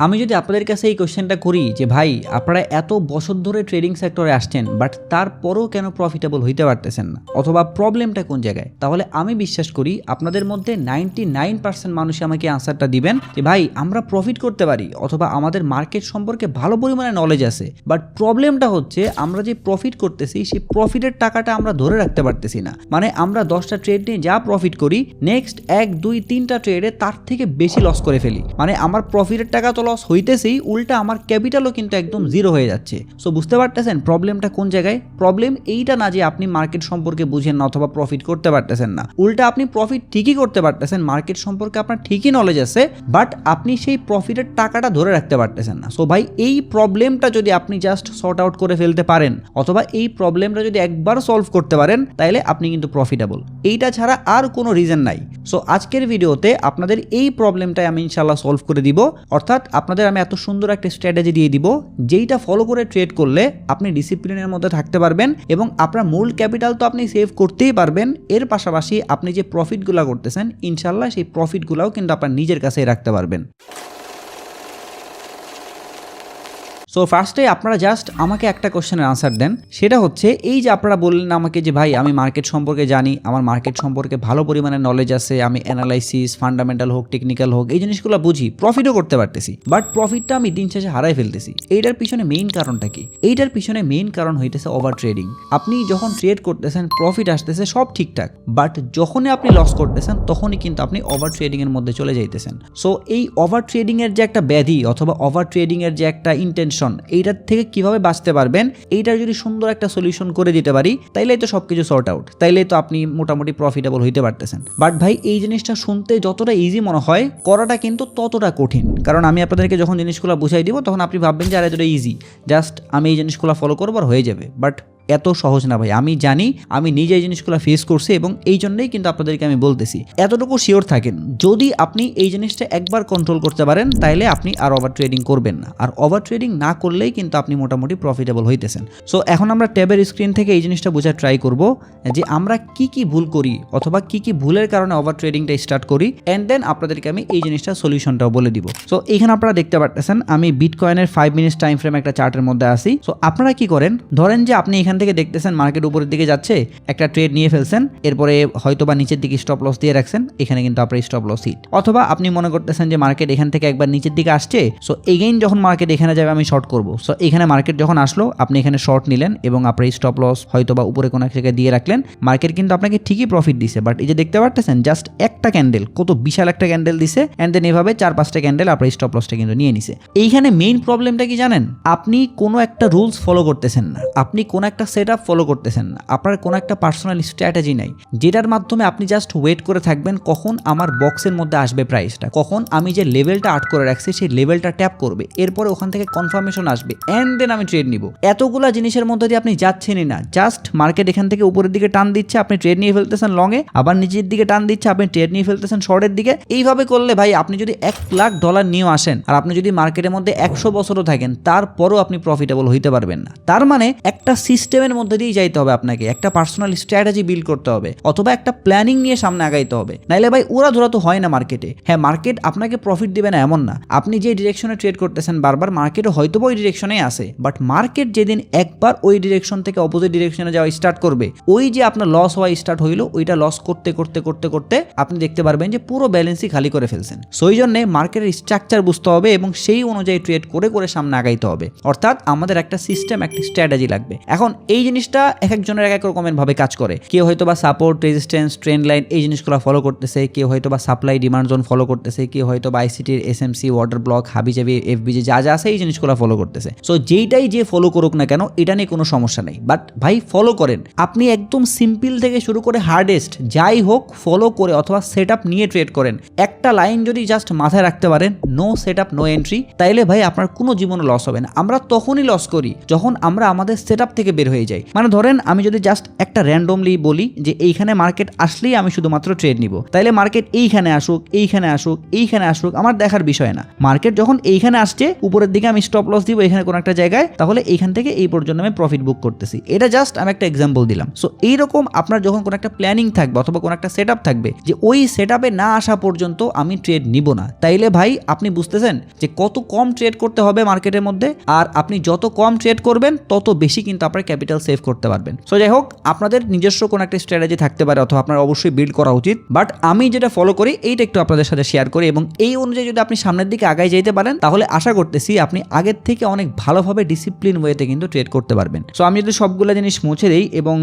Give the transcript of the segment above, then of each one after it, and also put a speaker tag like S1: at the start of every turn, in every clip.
S1: আমি যদি আপনাদের কাছে এই কোশ্চেনটা করি যে ভাই আপনারা এত বছর ধরে ট্রেডিং সেক্টরে আসছেন বাট তারপরেও কেন প্রফিটেবল হইতে পারতেছেন না অথবা প্রবলেমটা কোন জায়গায়, তাহলে আমি বিশ্বাস করি আপনাদের মধ্যে 99% মানুষ আমাকে আনসারটা দিবেন যে ভাই আমরা প্রফিট করতে পারি অথবা আমাদের মার্কেট সম্পর্কে ভালো পরিমাণে নলেজ আছে, বাট প্রবলেমটা হচ্ছে আমরা যে প্রফিট করতেছি সেই প্রফিটের টাকাটা আমরা ধরে রাখতে পারতেছি না। মানে আমরা 10টা ট্রেড নিয়ে যা প্রফিট করি নেক্সট 1 2 3টা ট্রেডে তার থেকে বেশি লস করে ফেলি। মানে আমার প্রফিটের টাকা তো লস হইতেছেই, উল্টা আমার ক্যাপিটালও কিন্তু একদম জিরো হয়ে যাচ্ছে। সো বুঝতে পারতেছেন প্রবলেমটা কোন জায়গায়? প্রবলেম এইটা না যে আপনি মার্কেট সম্পর্কে বুঝেন না অথবা প্রফিট করতে পারতেছেন না, উল্টা আপনি প্রফিট ঠিকই করতে পারতেছেন, মার্কেট সম্পর্কে আপনার ঠিকই নলেজ আছে, বাট আপনি সেই প্রফিটের টাকাটা ধরে রাখতে পারতেছেন না। সো ভাই এই প্রবলেমটা যদি আপনি জাস্ট সর্ট আউট করে ফেলতে পারেন অথবা এই প্রবলেমটা যদি একবার সলভ করতে পারেন তাহলে আপনি কিন্তু প্রফিটেবল, এইটা ছাড়া আর কোনো রিজন নাই। সো আজকের ভিডিওতে আপনাদের এই প্রবলেমটাই আমি ইনশাল্লাহ সলভ করে দিব, অর্থাৎ আপনাদের আমি এত সুন্দর একটা স্ট্র্যাটেজি দিয়ে দিব যেইটা ফলো করে ট্রেড করলে আপনি ডিসিপ্লিনের মধ্যে থাকতে পারবেন এবং আপনার মূল ক্যাপিটাল তো আপনি সেভ করতেই পারবেন, এর পাশাপাশি আপনি যে প্রফিটগুলো করতেছেন ইনশাল্লাহ সেই প্রফিটগুলোও কিন্তু আপনার নিজের কাছেই রাখতে পারবেন। সো ফার্স্টে আপনারা জাস্ট আমাকে একটা কোশ্চেনের আনসার দেন, সেটা হচ্ছে এই যে আপনারা বললেন আমাকে যে ভাই আমি মার্কেট সম্পর্কে জানি, আমার মার্কেট সম্পর্কে ভালো পরিমাণে নলেজ আছে, আমি অ্যানালাইসিস ফান্ডামেন্টাল হোক টেকনিক্যাল হোক এই জিনিসগুলো বুঝি, প্রফিটও করতে পারতেছি, বাট প্রফিটটা আমি দিন শেষে হারাই ফেলতেছি। এইটার পিছনে মেইন কারণটা কি? এইটার পিছনে মেইন কারণ হইতেছে ওভার ট্রেডিং। আপনি যখন ট্রেড করতেছেন প্রফিট আসতেছে সব ঠিকঠাক, বাট যখনই আপনি লস করতেছেন তখনই কিন্তু আপনি ওভার ট্রেডিং এর মধ্যে চলে যাইতেছেন। সো এই ওভার ট্রেডিং এর যে একটা ব্যাধি অথবা ওভার ট্রেডিং এর যে একটা ইন্টেনশন, এইটার থেকে কিভাবে বাঁচতে পারবেন এইটার যদি সুন্দর একটা সলিউশন করে দিতে পারি তাইলেই তো সবকিছু সর্ট আউট, তাইলেই তো আপনি মোটামুটি প্রফিটেবল হইতে পারতেছেন। বাট ভাই এই জিনিসটা শুনতে যতটা ইজি মনে হয় করাটা কিন্তু ততটা কঠিন, কারণ আমি আপনাদেরকে যখন জিনিসগুলো বুঝাই দিব তখন আপনি ভাববেন যে আরে এতটা ইজি, জাস্ট আমি এই জিনিসগুলো ফলো করবো আর হয়ে যাবে, বাট এত সহজ না ভাই। আমি জানি, আমি নিজে এই জিনিসগুলো ফেস করছি এবং এই জন্যই কিন্তু আপনাদেরকে আমি বলতেছি এতটুকু শিওর থাকেন যদি আপনি এই জিনিসটা একবার কন্ট্রোল করতে পারেন তাহলে আপনি আর ওভার ট্রেডিং করবেন না, আর ওভার ট্রেডিং না করলেই কিন্তু আপনি মোটামুটি প্রফিটেবল হইতেছেন। সো এখন আমরা ট্যাবের স্ক্রিন থেকে এই জিনিসটা বোঝার ট্রাই করব যে আমরা কি কি ভুল করি অথবা কি কি ভুলের কারণে ওভার ট্রেডিংটা স্টার্ট করি, অ্যান্ড দেন আপনাদেরকে আমি এই জিনিসটা সলিউশনটাও বলে দিব। সো এখানে আপনারা দেখতে পারতেছেন আমি বিটকয়েনের 5 মিনিটস টাইম ফ্রেম একটা চার্টের মধ্যে আসি। সো আপনারা কি করেন, ধরেন যে আপনি এখান থেকে দেখতেছেন মার্কেট উপরের দিকে যাচ্ছে, একটা ট্রেড নিয়ে ফেলছেন, এরপরে হয়তো বা নিচের দিকে স্টপ লস দিয়ে রাখছেন, এখানে কিন্তু আপনার স্টপ লস হিট, অথবা আপনি মনে করতেছেন যে মার্কেট এখান থেকে একবার নিচের দিকে আসছে, সো এগেইন যখন মার্কেট এখানে যাবে আমি শর্ট করব। সো এখানে মার্কেট যখন আসলো আপনি এখানে শর্ট নিলেন এবং আপনার স্টপ লস হয়তো বা উপরে কোনো এক জায়গায় দিয়ে রাখলেন, মার্কেট কিন্তু আপনাকে ঠিকই প্রফিট দিছে, বাট এই যে দেখতে পারতেছেন জাস্ট একটা ক্যান্ডেল, কত বিশাল একটা ক্যান্ডেল দিছে, এন্ড দেন এভাবে 4-5টা ক্যান্ডেল আপনার স্টপ লসটা কিন্তু নিয়ে নিছে। এইখানে মেইন প্রবলেমটা কি জানেন? আপনি কোনো একটা রুলস ফলো করতেছেন না, আপনি কোনো একটা সেট আপ ফলো করতেছেন না, আপনার কোনো একটা পার্সোনাল স্ট্র্যাটেজি নাই যেটার মাধ্যমে আপনি জাস্ট ওয়েট করে থাকবেন কখন আমার বক্সের মধ্যে আসবে প্রাইসটা, কখন আমি যে লেভেলটা আর্ট করে রাখছি সেই লেভেলটা ট্যাপ করবে, এরপরে ওখান থেকে কনফার্মেশন আসবে, এন্ড দেন আমি ট্রেড নিব। এতগুলা জিনিসের মধ্যে দিয়ে আপনি যাচ্ছেনই না, জাস্ট মার্কেট এখান থেকে উপরের দিকে টান দিচ্ছে আপনি ট্রেড নিয়ে ফেলতেছেন লংয়ে, আবার নিচের দিকে টান দিচ্ছে আপনি ট্রেড নিয়ে ফেলতেছেন শর্টের দিকে। এইভাবে করলে ভাই আপনি যদি $1,00,000 নিয়েও আসেন আর আপনি যদি মার্কেটের মধ্যে 100 বছরও থাকেন তারপরও আপনি প্রফিটেবল হইতে পারবেন না। তার মানে একটা সিস্টেমের মধ্যে দিয়ে যাইতে হবে, আপনাকে একটা পার্সোনাল স্ট্র্যাটেজি বিল্ড করতে হবে অথবা একটা প্ল্যানিং নিয়ে সামনে আগাইতে হবে, নাইলে ভাই ওরা ধরা তো হয় না মার্কেটে। হ্যাঁ মার্কেট আপনাকে প্রফিট দিবে না এমন না, আপনি যে ডিরেকশনে ট্রেড করতেছেন বারবার মার্কেটও হয়তো ওই ডিরেকশনেই আসে, বাট মার্কেট যেদিন একবার ওই ডিরেকশন থেকে অপোজিট ডিরেকশনে যাওয়া স্টার্ট করবে, ওই যে আপনার লস হওয়া স্টার্ট হইলো, ওইটা লস করতে করতে করতে করতে আপনি দেখতে পারবেন যে পুরো ব্যালেন্সই খালি করে ফেলছেন। সো এই জন্যে মার্কেটের স্ট্রাকচার বুঝতে হবে এবং সেই অনুযায়ী ট্রেড করে করে সামনে আগাইতে হবে, অর্থাৎ আমাদের একটা সিস্টেম একটা স্ট্র্যাটেজি লাগবে। এখন এই জিনিসটা এক একজনের এক এক রকমের ভাবে কাজ করে, কেউ হয়তো বা সাপোর্ট রেজিস্ট্যান্স ট্রেন্ড লাইন এই জিনিসগুলো ফলো করতেছে, কেউ হয়তো বা সাপ্লাই ডিমান্ড জোন ফলো করতেছে, কেউ হয়তো বা আইসিটির এসএমসি ওয়াটার ব্লক হাবিজাবি এফবিজি যা যা আছে এই জিনিসগুলো ফলো করতেছে। সো যেইটাই যে ফলো করুক না কেন এটা নিয়ে কোনো সমস্যা নেই, বাট ভাই ফলো করেন, আপনি একদম সিম্পল থেকে শুরু করে হার্ডেস্ট যাই হোক ফলো করে অথবা সেট আপ নিয়ে ট্রেড করেন। একটা লাইন যদি জাস্ট মাথায় রাখতে পারেন no set up no entry, তাইলে ভাই আপনার কোনো জীবনে লস হবে না। আমরা তখনই লস করি যখন আমরা আমাদের সেট আপ থেকে বের হয়ে যায়। মানে ধরেন আমি যদি জাস্ট একটা র্যান্ডমলি বলি যে এইখানে মার্কেট আসলেই আমি শুধুমাত্র ট্রেড নিব, তাইলে মার্কেট এইখানে আসুক এইখানে আসুক এইখানে আসুক আমার দেখার বিষয় না। মার্কেট যখন এইখানে আসছে উপরের দিকে আমি স্টপ লস দিব এখানে কোনো একটা জায়গায়, তাহলে এইখান থেকে এই পর্যন্ত আমি প্রফিট বুক করতেছি। এটা জাস্ট আমি একটা এক্সাম্পল দিলাম। সো এইরকম আপনার যখন কোনো একটা প্ল্যানিং থাকবে অথবা কোনো একটা সেট আপ থাকবে যে ওই সেট আপে না আসা পর্যন্ত আমি ট্রেড নিব না, তাইলে ভাই আপনি বুঝতেছেন যে কত কম ট্রেড করতে হবে মার্কেটের মধ্যে, আর আপনি যত কম ট্রেড করবেন তত বেশি কিন্তু আপনার ক্যাপিটাল সেভ করতে পারবেন। সো যাই হোক, আপনাদের নিজস্ব কোনো একটা স্ট্র্যাটেজি থাকতে পারে অথবা আপনার অবশ্যই বিল্ড করা উচিত, বাট আমি যেটা ফলো করি এইটা একটু আপনাদের সাথে শেয়ার করি, এবং এই অনুযায়ী যদি আপনি সামনের দিকে আগায় যেতে পারেন তাহলে আশা করতেছি আপনি আগের থেকে অনেক ভালোভাবে ডিসিপ্লিন ওয়েতে কিন্তু ট্রেড করতে পারবেন। সো আমি যদি সবগুলো জিনিস মুছে দিই এবং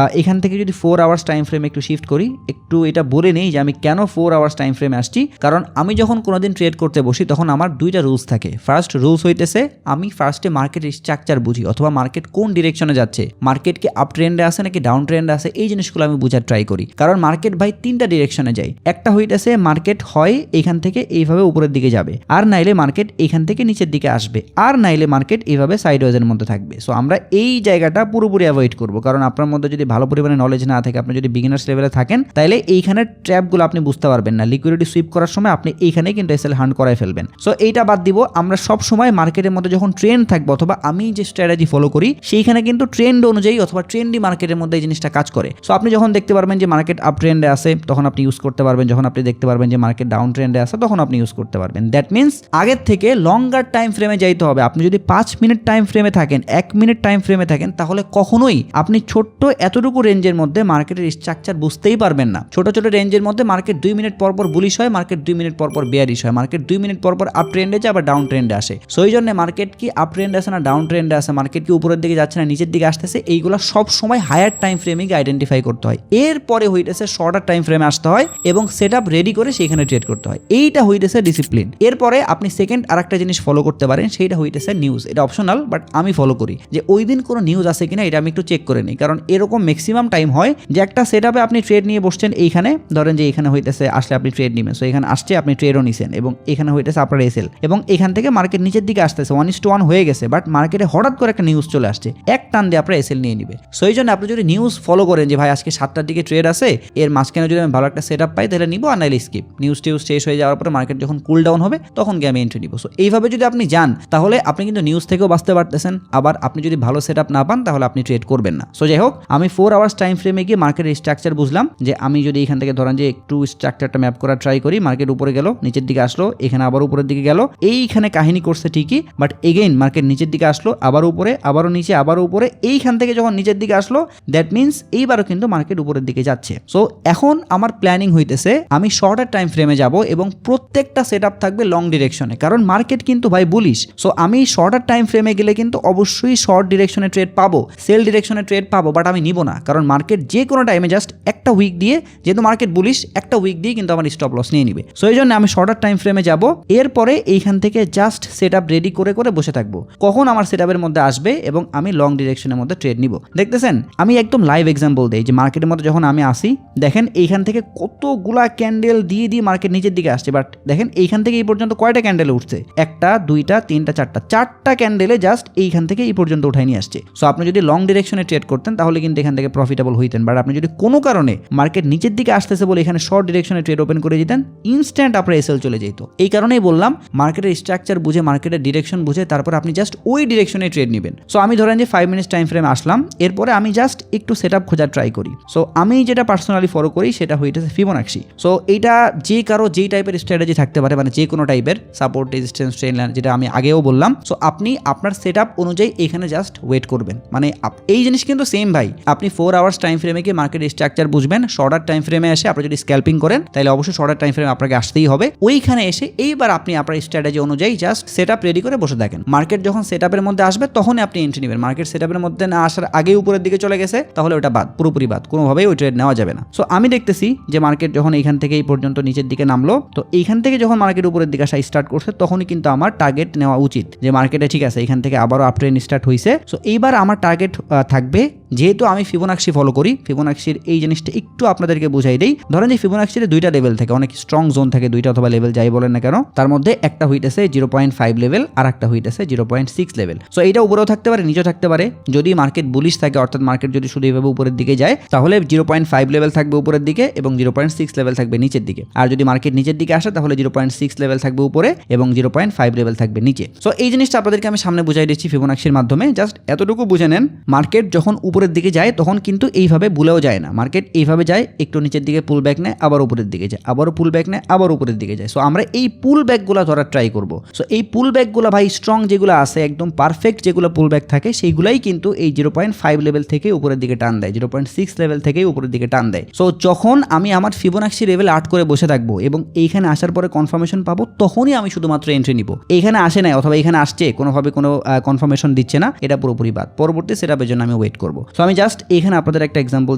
S1: এখান থেকে যদি 4 আওয়ার্স টাইম ফ্রেমে একটু শিফট করি, একটু এটা বলে নেই যে আমি কেন 4 আওয়ার্স টাইম ফ্রেমে আসছি। কারণ আমি যখন কোনোদিন ট্রেড করতে বসি তখন আমার দুইটা রুলস থাকে। ফার্স্ট রুলস হইতেছে আমি ফার্স্টে মার্কেট স্ট্রাকচার বুঝি অথবা মার্কেট কোন ডিরেকশনে যাচ্ছে, মার্কেট কি আপ ট্রেন্ডে আছে নাকি ডাউন ট্রেন্ডে আছে, এই জিনিসগুলো আমি বোঝার ট্রাই করি। কারণ মার্কেট ভাই তিনটা ডিরেকশনে যায়। একটা হইতেছে মার্কেট হয় এখান থেকে এইভাবে উপরের দিকে যাবে, আর নাইলে মার্কেট এখান থেকে নিচের দিকে আসবে, আর নাইলে মার্কেট এইভাবে সাইডওয়েজের মধ্যে থাকবে। সো আমরা এই জায়গাটা পুরোপুরি অ্যাভয়েড করবো, কারণ আপনার মধ্যে যদি ভালো পরিমাণে নলেজ না থাকে, আপনি যদি বিগিনার্স লেভেলে থাকেন, তাহলে এইখানের ট্র্যাপগুলো আপনি বুঝতে পারবেন না। লিকুইডিটি সুইপ করার সময় আপনি এইখানে কিন্তু এসএল হান্ট করায় ফেলবেন। সো এইটা বাদ দিব। আমরা সব সময় মার্কেটের মধ্যে যখন ট্রেন্ড থাকবে অথবা আমি যে স্ট্র্যাটেজি ফলো করি সেইখানে কিন্তু ট্রেন্ড অনুযায়ী অথবা ট্রেন্ডি মার্কেটের মধ্যে এই জিনিসটা কাজ করে। সো আপনি যখন দেখতে পারবেন যে মার্কেট আপ ট্রেন্ডে আছে তখন আপনি ইউজ করতে পারবেন, যখন আপনি দেখতে পারবেন যে মার্কেট ডাউন ট্রেন্ডে আছে তখন আপনি ইউজ করতে পারবেন। দ্যাট মিনস আগের থেকে লঙ্গার টাইম ফ্রেমে যাইতে হবে। আপনি যদি 5 মিনিট টাইম ফ্রেমে থাকেন, 1 মিনিট টাইম ফ্রেমে থাকেন, তাহলে কখনোই আপনি ছোট্ট এতটুকু রেঞ্জের মধ্যে মার্কেটের স্ট্রাকচার বুঝতেই পারবেন না। ছোট ছোট রেঞ্জের মধ্যে মার্কেট 2 মিনিট পর পর বুলিশ হয়, মার্কেট 2 মিনিট পর পর বেয়ারিশ হয়, মার্কেট 2 মিনিট পর পর আপ ট্রেন্ডে যায় আবার ডাউন ট্রেন্ডে আসে। সো এই জন্য মার্কেট কি আপ ট্রেন্ডে আছে না ডাউন ট্রেন্ডে আছে, মার্কেট কি উপরের দিকে যাচ্ছে না নিচের দিকে আসতেছে, এইগুলো সব সময় হায়ার টাইম ফ্রেমে আইডেন্টিফাই করতে হয়। এরপরে হইতেছে শর্টার টাইম ফ্রেমে আসতে হয় এবং সেট আপ রেডি করে সেখানে ট্রেড করতে হয়। এইটা হইতেছে ডিসিপ্লিন। এরপরে আপনি সেকেন্ড আরেকটা জিনিস ফলো করতে পারেন, সেইটা হইতেছে নিউজ। এটা অপশনাল, বাট আমি ফলো করি যে ওই দিন কোনো নিউজ আছে কিনা এটা আমি একটু চেক করে নিই। কারণ এরকম ম্যাক্সিমাম টাইম হয় যে একটা সেট আপে আপনি ট্রেড নিয়ে বসছেন, এইখানে ধরেন যে এখানে হইতেছে আসলে আপনি ট্রেড নেবেন, সো এখানে আসছে আপনি ট্রেডও নিছেন এবং এখানে হইতেছে আপনার এসএল, এবং এখান থেকে মার্কেট নিচের দিকে আসতেছে 1:1 হয়ে গেছে, বাট মার্কেটে হঠাৎ করে একটা নিউজ চলে আসছে, এক টান দিয়ে আপনার এসএল নিয়ে নিবে। সো এই জন্য আপনি যদি নিউজ ফলো করেন যে ভাই আজকে 7টার দিকে ট্রেড আছে, এর মাঝখানে যদি আমি ভালো একটা সেট আপ পাই তাহলে নিবো, আর নাইলে স্কিপ। নিউজ টিউজ শেষ হয়ে যাওয়ার পরে মার্কেট যখন কুল ডাউন হবে তখন গিয়ে আমি এন্ট্রি নিব। সো এইভাবে যদি আপনি যান তাহলে আপনি কিন্তু নিউজ থেকেও বাঁচতে পারতেছেন, আবার আপনি যদি ভালো সেট আপ না পান তাহলে আপনি ট্রেড করবেন না। সো যাই হোক, আমি 4 আওয়ার্স টাইম ফ্রেমে গিয়ে মার্কেটের স্ট্রাকচার বুঝলাম যে আমি যদি এখান থেকে ধরেন যে একটু স্ট্রাকচারটা ম্যাপ করা ট্রাই করি, মার্কেট উপরে গেল, নিচের দিকে আসলো, এখানে আবার উপরের দিকে গেল, এইখানে কাহিনী করছে ঠিকই, বাট এগেইন মার্কেট নিচের দিকে আসলো, আবার উপরে, আবারও নিচে, আবারও উপরে, এইখান থেকে যখন নিচের দিকে আসলো দ্যাট মিনস এইবারও কিন্তু মার্কেট উপরের দিকে যাচ্ছে। সো এখন আমার প্ল্যানিং হইতেছে আমি শর্টার টাইম ফ্রেমে যাব এবং প্রত্যেকটা সেট আপ থাকবে লং ডিরেকশনে, কারণ মার্কেট কিন্তু ভাই বুলিশ। সো আমি শর্টার টাইম ফ্রেমে গেলে কিন্তু অবশ্যই শর্ট ডিরেকশনে ট্রেড পাবো, সেল ডিরেকশনে ট্রেড পাবো, বাট আমি নিব না। কারণ মার্কেট যে কোনো টাইমে জাস্ট একটা উইক দিয়ে, যেহেতু মার্কেট বুলিশ, একটা উইক দিয়ে কিন্তু আমার স্টপ লস নিয়ে নিবে। সো এই জন্য আমি শর্টার টাইম ফ্রেমে যাব, এরপরে এইখান থেকে জাস্ট সেট আপ রেডি করে করে বসে থাকবো কখন আমার সেট আপের মধ্যে আসবে এবং আমি লং ডিরেকশনের মধ্যে ট্রেড নিব। দেখতেছেন, আমি একদম লাইভ এক্সাম্পল দেই যে মার্কেটের মধ্যে যখন আমি আসি, দেখেন এইখান থেকে কতগুলা ক্যান্ডেল দিয়ে দিয়ে মার্কেট নিচের দিকে আসছে, বাট দেখেন এইখান থেকে এই পর্যন্ত কয়টা ক্যান্ডেল উঠছে, 1টা 2টা 3টা 4টা ক্যান্ডেলে জাস্ট এইখান থেকে এই পর্যন্ত উঠাই নিয়ে আসছে। সো আপনি যদি লং ডিরেকশনে ট্রেড করতেন তাহলে কিন্তু এখান থেকে প্রফিটেবল হইতেন, বাট আপনি যদি কোনো কারণে মার্কেট নিচের দিকে আসতেছে বলে এখানে শর্ট ডিরেকশনে ট্রেড ওপেন করে দিতেন, ইনস্ট্যান্ট আপনার এসএল চলে যেত। এই কারণেই বললাম মার্কেটের স্ট্রাকচার বুঝে, মার্কেটের ডিরেকশন বুঝে তারপর আপনি জাস্ট ওই ডিরেকশনে ট্রেড নেবেন। সো আমি ধরেন যে 5 মিনিটস টাইম ফ্রেম আসলাম, এরপরে আমি জাস্ট একটু সেট আপ খোঁজার ট্রাই করি। সো আমি যেটা পার্সোনালি ফলো করি সেটা হইতেছে ফিবোনাক্সি। সো এইটা যে কারো যেই টাইপের স্ট্র্যাটেজি থাকতে পারে, মানে যে কোনো টাইপের সাপোর্ট, রেজিস্ট্যান্স, ট্রেন্ড লাইন, যেটা আমি আগেও বললাম। সো আপনি আপনার সেট আপ অনুযায়ী এখানে জাস্ট ওয়েট করবেন। মানে এই জিনিস কিন্তু সেম ভাই, আপনি 4 আওয়ার্স টাইম ফ্রেমে গিয়ে মার্কেট স্ট্রাকচার বুঝবেন, শর্টার টাইম ফ্রেমে এসে আপনি যদি স্ক্যাল্পিং করেন তাহলে অবশ্যই শর্টার টাইম ফ্রেমে আপনাকে আসতেই হবে। ওইখানে এসে এইবার আপনি আপনার স্ট্র্যাটেজি অনুযায়ী জাস্ট সেট আপ রেডি করে বসে থাকেন। মার্কেট যখন সেট আপের মধ্যে আসবে তখনই আপনি এন্ট্রি নেবেন। মার্কেট সেট আপের মধ্যে না আসার আগেই উপরের দিকে চলে গেছে তাহলে ওটা বাদ, পুরোপুরি বাদ, কোনোভাবেই ওই ট্রেড নেওয়া যাবে না। সো আমি দেখতেছি যে মার্কেট যখন এইখান থেকে এই পর্যন্ত নিচের দিকে নামলো, তো এইখান থেকে যখন মার্কেট উপরের দিকে আসা স্টার্ট করছে তখনই কিন্তু আমার টার্গেট নেওয়া উচিত যে মার্কেটে ঠিক আছে এখান থেকে আবারও আপ ট্রেন্ড স্টার্ট হয়েছে। সো এইবার আমার টার্গেট থাকবে যেহেতু আমি ফিবোনাক্সি ফলো করি, ফিবোনাক্সির এই জিনিসটা একটু আপনাদেরকে বুঝাই দেই। ধরেন যে ফিবোনাক্সিতে দুইটা লেভেল থাকে, অনেক স্ট্রং জোন থাকে দুইটা অথবা লেভেল যাই বলেন না কেন, তার মধ্যে একটা হইতেছে 0.5 লেভেল আর একটা হইতেছে 0.6 লেভেল। সো এইটা উপরেও থাকতে পারে নিচেও থাকতে পারে। যদি মার্কেট বুলিশ থাকে অর্থাৎ মার্কেট যদি শুধু এইভাবে উপরের দিকে যায় তাহলে 0.5 লেভেল থাকবে উপরের দিকে এবং 0.6 লেভেল থাকবে নিচের দিকে। আর যদি মার্কেট নিচের দিকে আসে তাহলে 0.6 লেভেল থাকবে উপরে এবং 0.5 লেভেল থাকবে নিচে। সো এই জিনিসটা আপনাদেরকে আমি সামনে বুঝাই দিচ্ছি ফিবোনাক্সির মাধ্যমে। জাস্ট এতটুকু বুঝে নেন, মার্কেট যখন উপরের দিকে যায় তখন কিন্তু এইভাবে ভুলেও যায় না। মার্কেট এইভাবে যায়, একটু নিচের দিকে পুল ব্যাক নেয়, আবার উপরের দিকে যায়, আবারও পুল ব্যাক নেয়, আবার উপরের দিকে যায়। সো আমরা এই পুল ব্যাকগুলো ধরার ট্রাই করব। সো এই পুল ব্যাকগুলো ভাই স্ট্রং যেগুলো আছে, একদম পারফেক্ট যেগুলো পুল ব্যাক থাকে, সেইগুলাই কিন্তু এই 0.5 লেভেল থেকে উপরের দিকে টান দেয়, 0.6 লেভেল থেকেই উপরের দিকে টান দেয়। সো যখন আমি আমার ফিবোনাক্সি লেভেল 8 করে বসে থাকবো এবং এইখানে আসার পরে কনফার্মেশন পাবো, তখনই আমি শুধুমাত্র এন্ট্রি নিব। এইখানে আসে নাই অথবা এখানে আসছে কোনোভাবে কোনো কনফার্মেশন দিচ্ছে না, এটা পুরোপুরি বাদ। পরবর্তী সেটআপের জন্য আমি ওয়েট করব। সো আমি জাস্ট এখানে আপনাদের একটা এক্সাম্পল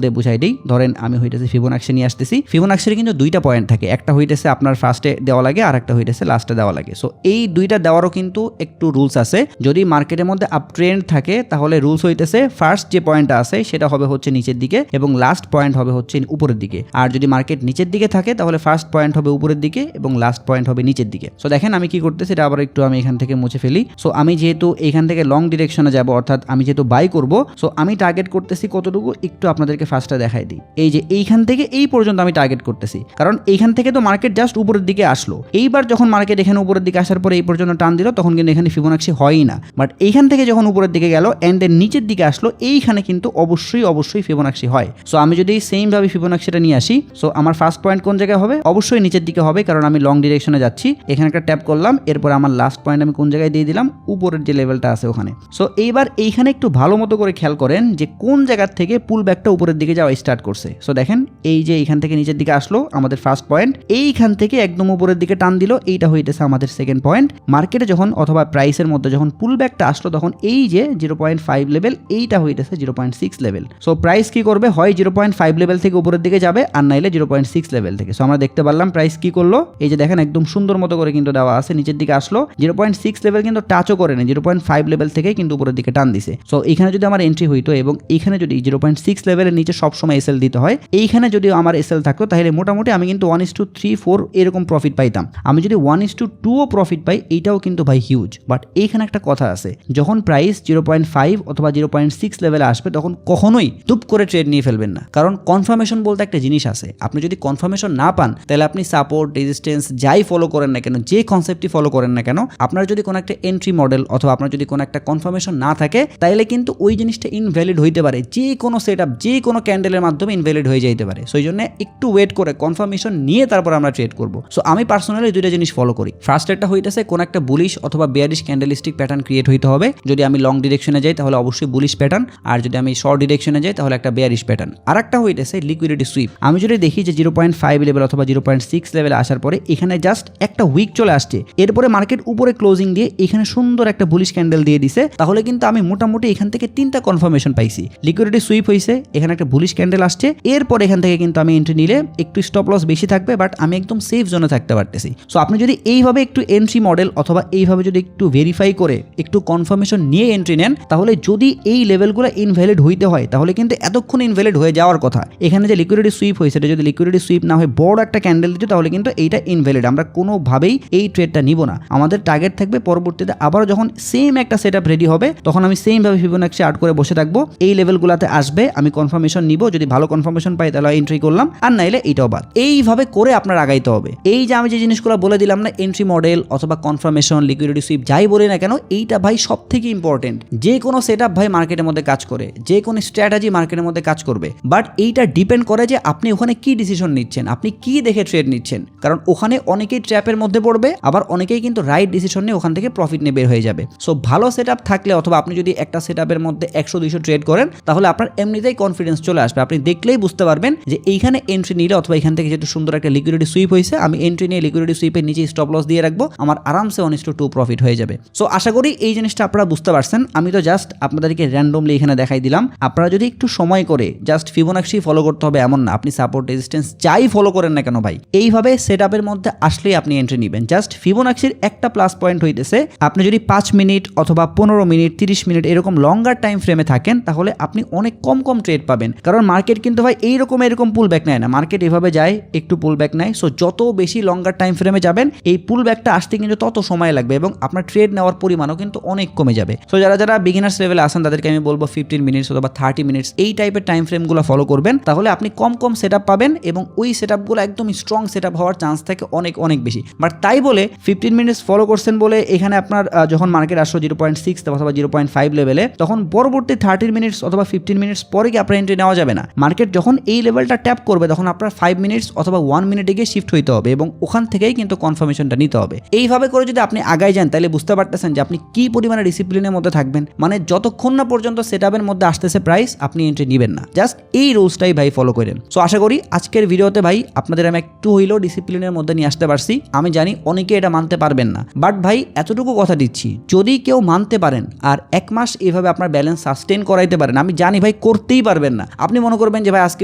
S1: দিয়ে বুঝাই দিই। ধরেন আমি হইতেছে ফিবোনাক্সি নিয়ে আসতেছি। ফিবোনাক্সির কিন্তু দুইটা পয়েন্ট থাকে, একটা হইতেছে আপনার ফার্স্টে দেওয়া লাগে আর একটা হইতেছে লাস্টে দেওয়া লাগে। সো এই দুইটা দেওয়ারও কিন্তু একটু রুলস আছে। যদি মার্কেটের মধ্যে আপ ট্রেন্ড থাকে তাহলে রুলস হইতেছে ফার্স্ট যে পয়েন্টটা আছে সেটা হবে হচ্ছে নিচের দিকে এবং লাস্ট পয়েন্ট হবে হচ্ছে উপরের দিকে। আর যদি মার্কেট নিচের দিকে থাকে তাহলে ফার্স্ট পয়েন্ট হবে উপরের দিকে এবং লাস্ট পয়েন্ট হবে নিচের দিকে। সো দেখেন আমি কি করতেছি, এটা আবার একটু আমি এখান থেকে মুছে ফেলি। সো আমি যেহেতু এখান থেকে লং ডিরেকশনে যাব, অর্থাৎ আমি যেহেতু বাই করব, সো আমি টার্গেট করতেছি কতটুকু একটু আপনাদেরকে ফার্স্টে দেখাই দিই। এই যে এইখান থেকে এই পর্যন্ত আমি টার্গেট করতেছি, কারণ এইখান থেকে তো মার্কেট জাস্ট উপরের দিকে আসলো। এইবার যখন মার্কেট এখানে উপরের দিকে আসার পরে এই পর্যন্ত টান দিল তখন কিন্তু এখানে ফিবোনাক্সি হয়ই না। বাট এইখান থেকে যখন উপরের দিকে গেল এন্ড এর নিচের দিকে আসলো, এইখানে কিন্তু অবশ্যই ফিবোনাক্সি হয়। সো আমি যদি সেম ভাবে ফিবোনাক্সিটা নিয়ে আসি, সো আমার ফার্স্ট পয়েন্ট কোন জায়গায় হবে? অবশ্যই নিচের দিকে হবে, কারণ আমি লং ডিরেকশনে যাচ্ছি। এখানে একটা ট্যাপ করলাম, এরপর আমার লাস্ট পয়েন্ট আমি কোন জায়গায় দিয়ে দিলাম? উপরের যে লেভেলটা আছে ওখানে। সো এইবার এইখানে একটু ভালো মতো করে খেয়াল করেন যে কোন জায়গা থেকে পুল ব্যাকটা উপরের দিকে যাওয়া স্টার্ট করছে। সো দেখেন এই যে এইখান থেকে নিচের দিকে আসলো আমাদের ফার্স্ট পয়েন্ট, এইখান থেকে একদম উপরের দিকে টান দিল, এইটা হইতেছে আমাদের সেকেন্ড পয়েন্ট। মার্কেটে যখন অথবা প্রাইসের মধ্যে যখন পুল ব্যাকটা আসলো তখন এই যে 0.5 লেভেল এইটা হইতেছে 0.6 লেভেল। সো প্রাইস কি করবে? হয় 0.5 লেভেল থেকে উপরের দিকে যাবে আর নাইলে 0.6 লেভেল থেকে। সো আমরা দেখতে পারলাম প্রাইস কি করলো, এই যে দেখেন একদম সুন্দর মতো করে কিন্তু দেওয়া আছে, নিচের দিকে আসলো, 0.6 লেভেল কিন্তু টাচও করে না, 0.5 লেভেল থেকে কিন্তু উপরের দিকে টান দিছে। সো এখানে যদি আমার এন্ট্রি হইতো এবং এইখানে যদি 0.6 লেভেলের নিচে সবসময় এসএল দিতে হয়, এইখানে যদি আমার এসএল থাকতো তাহলে মোটামুটি আমি কিন্তু 1:3-4 এরকম প্রফিট পাইতাম। আমি যদি 1:2ও প্রফিট পাই এইটাও কিন্তু ভাই হিউজ। বাট এইখানে একটা কথা আছে, যখন প্রাইস 0.5 অথবা 0.6 লেভেলে আসবে তখন কখনোই টুপ করে ট্রেড নিয়ে ফেলবেন না, কারণ কনফার্মেশন বলতে একটা জিনিস আছে। আপনি যদি কনফার্মেশন না পান তাহলে আপনি সাপোর্ট রেজিস্ট্যান্স যাই ফলো করেন না কেন, যে কনসেপ্টই ফলো করেন না কেন, আপনার যদি কোনো একটা এন্ট্রি মডেল অথবা আপনার যদি কোনো একটা কনফার্মেশন না থাকে তাহলে কিন্তু ওই জিনিসটা ইনভ্যালিড হইতে পারে, যে কোনো সেটআপ যে কোনো ক্যান্ডেলের মাধ্যমে ইনভ্যালিড হয়ে যাইতে পারে। সো এই জন্য একটু ওয়েট করে কনফার্মেশন নিয়ে তারপর আমরা ট্রেড করব। সো আমি পার্সোনালি দুইটা জিনিস ফলো করি। ফার্স্ট একটা হইতেছে কোন একটা বুলিশ অথবা বেয়ারিশ ক্যান্ডেলিস্টিক প্যাটার্ন ক্রিয়েট হইতে হবে। যদি আমি লং ডিরেকশনে যাই তাহলে অবশ্যই বুলিশ প্যাটার্ন, আর যদি আমি শর্ট ডিরেকশনে যাই তাহলে একটা বেয়ারিশ প্যাটার্ন। আর একটা হইতেছে লিকুইডিটি সুইপ। আমি যদি দেখি যে 0.5 লেভেল অথবা 0.6 লেভেলে আসার পরে এখানে জাস্ট একটা উইক চলে আসছে, এরপরে মার্কেট উপরে ক্লোজিং দিয়ে এখানে সুন্দর একটা বুলিশ ক্যান্ডেল দিয়ে দিছে, তাহলে কিন্তু আমি মোটামুটি এখান থেকে 3টা কনফার্মেশন পাইছি। লিকুইডিটি সুইপ হইছে, এখানে একটা বুলিশ ক্যান্ডেল আসছে, এরপর এখান থেকে কিন্তু আমি এন্ট্রি নিলে একটু স্টপ লস বেশি থাকবে, বাট আমি একদম সেফ জোনে থাকতে পারতেছি। সো আপনি যদি এইভাবে একটু এন্ট্রি মডেল অথবা এইভাবে যদি একটু ভেরিফাই করে একটু কনফার্মেশন নিয়ে এন্ট্রি নেন, তাহলে যদি এই লেভেলগুলো ইনভ্যালিড হইতে হয় তাহলে কিন্তু এতক্ষণ ইনভ্যালিড হয়ে যাওয়ার কথা। এখানে যে লিকুইডিটি সুইপ হয়েছে এটা যদি লিকুইডিটি সুইপ না হয় বড় একটা ক্যান্ডেল দিত তাহলে কিন্তু এইটা ইনভ্যালিড, আমরা কোনোভাবেই এই ট্রেডটা নিব না। আমাদের টার্গেট থাকবে পরবর্তীতে আবারও যখন সেম একটা সেটআপ রেডি হবে তখন আমি সেম ভাবে ফিবোনাক্সি 8 করে বসে থাকবো, এই লেভেলগুলোতে আসবে, আমি কনফার্মেশন নিব, যদি ভালো কনফার্মেশন পাই তাহলে এন্ট্রি করলাম, আর নাইলে এইটাও বাদ। এইভাবে করে আপনার আগাইতে হবে। এই যে আমি যে জিনিসগুলো বলে দিলাম না, এন্ট্রি মডেল অথবা কনফার্মেশন, লিকুইডিটি সুইপ যাই বলি না কেন, এইটা ভাই সব থেকে ইম্পর্টেন্ট। যে কোনো সেটআপ ভাই মার্কেটের মধ্যে কাজ করে, যে কোনো স্ট্র্যাটেজি মার্কেটের মধ্যে কাজ করবে, বাট এইটা ডিপেন্ড করে যে আপনি ওখানে কি ডিসিশন নিচ্ছেন, আপনি কি দেখে ট্রেড নিচ্ছেন। কারণ ওখানে অনেকেই ট্র্যাপের মধ্যে পড়বে, আবার অনেকেই কিন্তু রাইট ডিসিশন নিয়ে ওখান থেকে প্রফিট নিয়ে বের হয়ে যাবে। সো ভালো সেটআপ থাকলে অথবা আপনি যদি একটা সেটআপের মধ্যে 100-200 ট্রেড করেন তাহলে আপনার এমনিতেই কনফিডেন্স চলে আসবে। আপনি দেখলেই বুঝতে পারবেন যে এইখানে এন্ট্রি নিলে অথবা এখান থেকে যেটা সুন্দর একটা লিকুইডিটি সুইপ হয়েছে, আমি এন্ট্রি নিয়ে লিকুইডিটি সুইপের নিচে স্টপ লস দিয়ে রাখবো, আমার আরামসে 1:2 প্রফিট হয়ে যাবে। সো আশা করি এই জিনিসটা আপনারা বুঝতে পারছেন। আমি তো জাস্ট আপনাদেরকে র্যান্ডমলি এখানে দেখাই দিলাম। আপনারা যদি একটু সময় করে জাস্ট ফিবোনাক্সি ফলো করতে হবে এমন না, আপনি সাপোর্ট রেজিস্ট্যান্স যাই ফলো করেন না কেন ভাই, এইভাবে সেটআপের মধ্যে আসলেই আপনি এন্ট্রি নেবেন। জাস্ট ফিবোনাক্সির একটা প্লাস পয়েন্ট হইতেছে আপনি যদি 5 মিনিট অথবা 15 মিনিট 30 মিনিট এরকম লঙ্গার টাইম ফ্রেমে থাকেন তাহলে তাহলে আপনি অনেক কম ট্রেড পাবেন। কারণ মার্কেট কিন্তু ভাই এরকম পুল ব্যাক নেয় না, মার্কেট এভাবে যায় একটু পুল ব্যাক নেয়। সো যত বেশি লঙ্গার টাইম ফ্রেমে যাবেন এই পুল ব্যাকটা আসতে কিন্তু তত সময় লাগবে এবং আপনার ট্রেড নেওয়ার পরিমাণও কিন্তু অনেক কমে যাবে। সো যারা বিগিনার্স লেভেলে আসেন তাদেরকে আমি বলবো 15 মিনিটস অথবা 30 মিনিটস এই টাইপের টাইম ফ্রেমগুলো ফলো করবেন, তাহলে আপনি কম সেট আপ পাবেন এবং ওই সেট আপগুলো একদম স্ট্রং সেট আপ হওয়ার চান্স থাকে অনেক বেশি। বাট তাই বলে 15 মিনিটস ফলো করছেন বলে এখানে আপনার যখন মার্কেট আসলো 0.6 অথবা 0.5 লেভেলে, তখন পরবর্তী 30 মিনিটস অথবা 15 মিনিটস পরে কি আপনার এন্ট্রি নেওয়া যাবে না। মার্কেট যখন এই লেভেলটা ট্যাপ করবে তখন আপনার 5 মিনিটস অথবা 1 মিনিটে গিয়ে শিফট হইতে হবে এবং ওখান থেকেই কিন্তু কনফার্মেশনটা নিতে হবে। এইভাবে করে যদি আপনি আগায় যান তাহলে বুঝতে পারতেছেন যে আপনি কি পরিমাণে ডিসিপ্লিনের মধ্যে থাকবেন। মানে যতক্ষণ না পর্যন্ত সেট আপের মধ্যে আসতেছে প্রাইস আপনি এন্ট্রি নেবেন না, জাস্ট এই রুলসটাই ভাই ফলো করেন। সো আশা করি আজকের ভিডিওতে ভাই আপনাদের আমি একটু হইলেও ডিসিপ্লিনের মধ্যে নিয়ে আসতে পারছি। আমি জানি অনেকে এটা মানতে পারবেন না, বাট ভাই এতটুকু কথা দিচ্ছি, যদি কেউ মানতে পারেন আর 1 মাস এইভাবে আপনার ব্যালেন্স সাস্টেন করাইতে পারেন, আমি জানি ভাই করতেই পারবেন না। আপনি মনে করবেন যে ভাই আজকে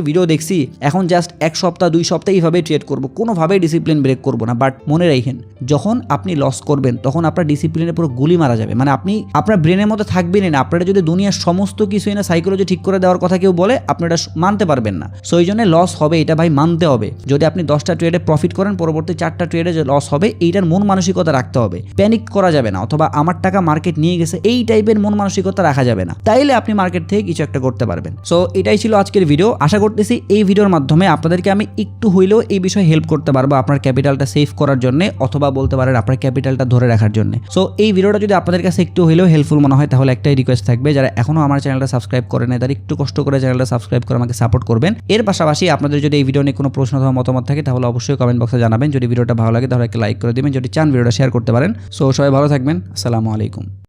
S1: ভিডিও দেখছি এখন জাস্ট 1 সপ্তাহ 2 সপ্তাহ এইভাবে ট্রেড করবো, কোনোভাবেই ডিসিপ্লিন ব্রেক করবো না। বাট মনে রাখেন যখন আপনি লস করবেন তখন আপনার ডিসিপ্লিনের পুরো গুলি মারা যাবে। মানে আপনি আপনার ব্রেনের মধ্যে থাকবেনই না। আপনারা যদি দুনিয়ার সমস্ত কিছু না সাইকোলজি ঠিক করে দেওয়ার কথা কেউ বলে আপনি এটা মানতে পারবেন না। সো এই জন্য লস হবে, এটা ভাই মানতে হবে। যদি আপনি 10টা ট্রেডে প্রফিট করেন পরবর্তী 4টা ট্রেডে যে লস হবে এইটার মন মানসিকতা রাখতে হবে। প্যানিক করা যাবে না, অথবা আমার টাকা মার্কেট নিয়ে গেছে এই টাইপের মন মানসিকতা রাখা যাবে না, তাইলে আপনি মার্কেট থেকে কিছু একটা করতে পারবেন। সো এটাই ছিল আজকের ভিডিও। আশা করতেছি এই ভিডিওর মাধ্যমে আপনাদেরকে আমি একটু হইলেও এই বিষয়ে হেল্প করতে পারবো, আপনার ক্যাপিটালটা সেভ করার জন্য অথবা বলতে পারেন আপনার ক্যাপিটালটা ধরে রাখার জন্য। সো এই ভিডিওটা যদি আপনাদের কাছে একটু হইলেও হেল্পফুল মনে হয় তাহলে একটাই রিকোয়েস্ট থাকবে, যারা এখনো আমার চ্যানেলটা সাবস্ক্রাইব করে নাই তারা একটু কষ্ট করে চ্যানেলটা সাবস্ক্রাইব করে আমাকে সাপোর্ট করবেন। এর পাশাপাশি আপনাদের যদি এই ভিডিও নিয়ে কোনো প্রশ্ন অথবা মতামত থাকে তাহলে অবশ্যই কমেন্ট বক্সে জানাবেন। যদি ভিডিওটা ভালো লাগে তাহলে একটা লাইক করে দিবেন, যদি চান ভিডিওটা শেয়ার করতে পারেন। সো সবাই ভালো থাকবেন, আসসালামু আলাইকুম।